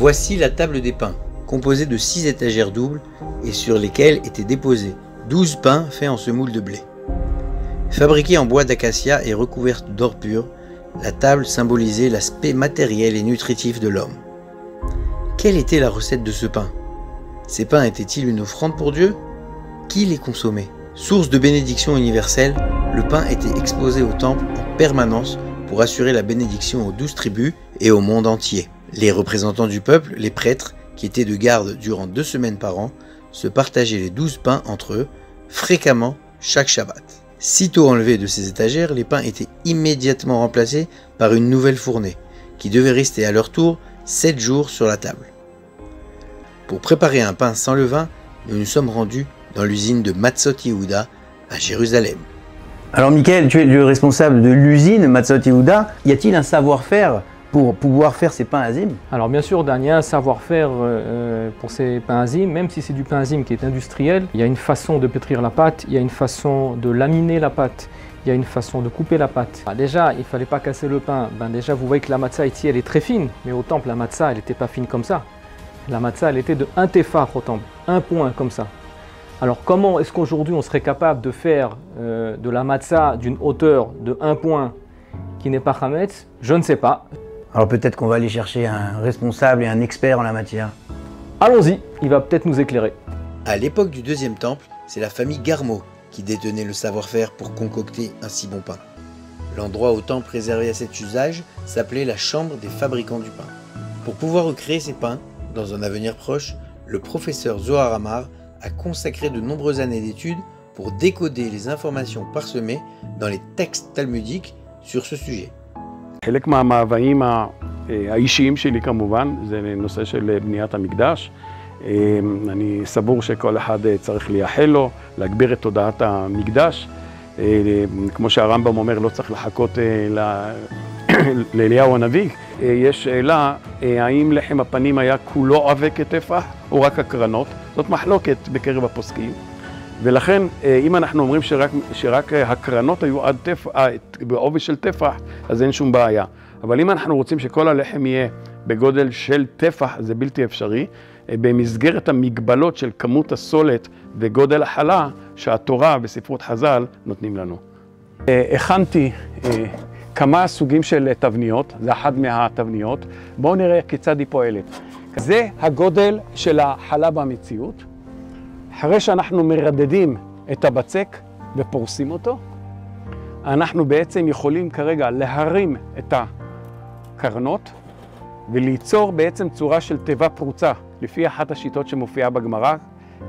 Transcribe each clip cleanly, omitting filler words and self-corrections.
Voici la table des pains, composée de 6 étagères doubles et sur lesquelles étaient déposés 12 pains faits en semoule de blé. Fabriquée en bois d'acacia et recouverte d'or pur, la table symbolisait l'aspect matériel et nutritif de l'homme. Quelle était la recette de ce pain? Ces pains étaient-ils une offrande pour Dieu? Qui les consommait? Source de bénédiction universelle, le pain était exposé au temple en permanence pour assurer la bénédiction aux 12 tribus et au monde entier. Les représentants du peuple, les prêtres, qui étaient de garde durant 2 semaines par an, se partageaient les 12 pains entre eux, fréquemment chaque Shabbat. Sitôt enlevés de ces étagères, les pains étaient immédiatement remplacés par une nouvelle fournée, qui devait rester à leur tour 7 jours sur la table. Pour préparer un pain sans levain, nous nous sommes rendus dans l'usine de Matzot Yehuda à Jérusalem. Alors Michael, tu es le responsable de l'usine Matzot Yehuda. Y a-t-il un savoir-faire pour pouvoir faire ces pains azim? Alors bien sûr, Dan, il y a un savoir-faire pour ces pains azim, même si c'est du pain azim qui est industriel. Il y a une façon de pétrir la pâte, il y a une façon de laminer la pâte, il y a une façon de couper la pâte. Déjà, il ne fallait pas casser le pain. Déjà, vous voyez que la matzah ici, elle est très fine, mais au temple, la matzah, elle n'était pas fine comme ça. La matzah, elle était de 1 tefah au temple, 1 point comme ça. Alors comment est-ce qu'aujourd'hui on serait capable de faire de la matzah d'une hauteur de 1 point qui n'est pas chametz? Je ne sais pas. Alors peut-être qu'on va aller chercher un responsable et un expert en la matière. Allons-y, il va peut-être nous éclairer. À l'époque du deuxième temple, c'est la famille Garmo qui détenait le savoir-faire pour concocter un si bon pain. L'endroit au temple réservé à cet usage s'appelait la chambre des fabricants du pain. Pour pouvoir recréer ces pains, dans un avenir proche, le professeur Zohar Amar a consacré de nombreuses années d'études pour décoder les informations parsemées dans les textes talmudiques sur ce sujet. חלק מהמאוויים האישיים שלי כמובן, זה נושא של בניית המקדש. אני סבור שכל אחד צריך לייחל לו, להגביר את תודעת המקדש. כמו שהרמב"ם אומר, לא צריך לחכות לאליהו הנביא. יש שאלה, האם לחם הפנים היה כולו עבה כטפח או רק הקרנות? זאת מחלוקת בקרב הפוסקים. ולכן, אם אנחנו אומרים שרק הקרנות היו בעובי של טפח, אז אין שום בעיה. אבל אם אנחנו רוצים שכל הלחם יהיה בגודל של טפח, זה בלתי אפשרי, במסגרת המגבלות של כמות הסולת וגודל החלה, שהתורה בספרות חז"ל נותנים לנו. הכנתי כמה סוגים של תבניות, זה אחת מהתבניות. בואו נראה כיצד היא פועלת. זה הגודל של החלה במציאות. אחרי שאנחנו מרדדים את הבצק ופורסים אותו, אנחנו בעצם יכולים כרגע להרים את הקרנות וליצור בעצם צורה של תיבה פרוצה, לפי אחת השיטות שמופיעה בגמרא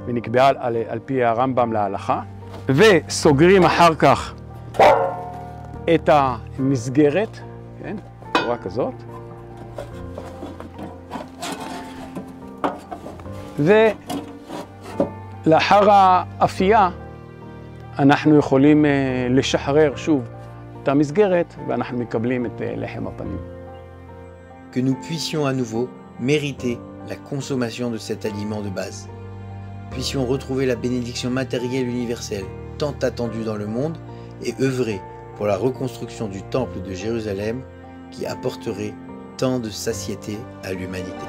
ונקבעה על פי הרמב"ם להלכה, וסוגרים אחר כך את המסגרת, כן, צורה כזאת, לאחר האפייה אנחנו יכולים לשחרר שוב את המסגרת ואנחנו מקבלים את לחם הפנים. Que nous puissions à nouveau mériter la consommation de cet aliment de base. Puissions retrouver la bénédiction matérielle universelle tant attendue dans le monde et œuvrer pour la reconstruction du temple de Jérusalem qui apporterait tant de satiété à l'humanité.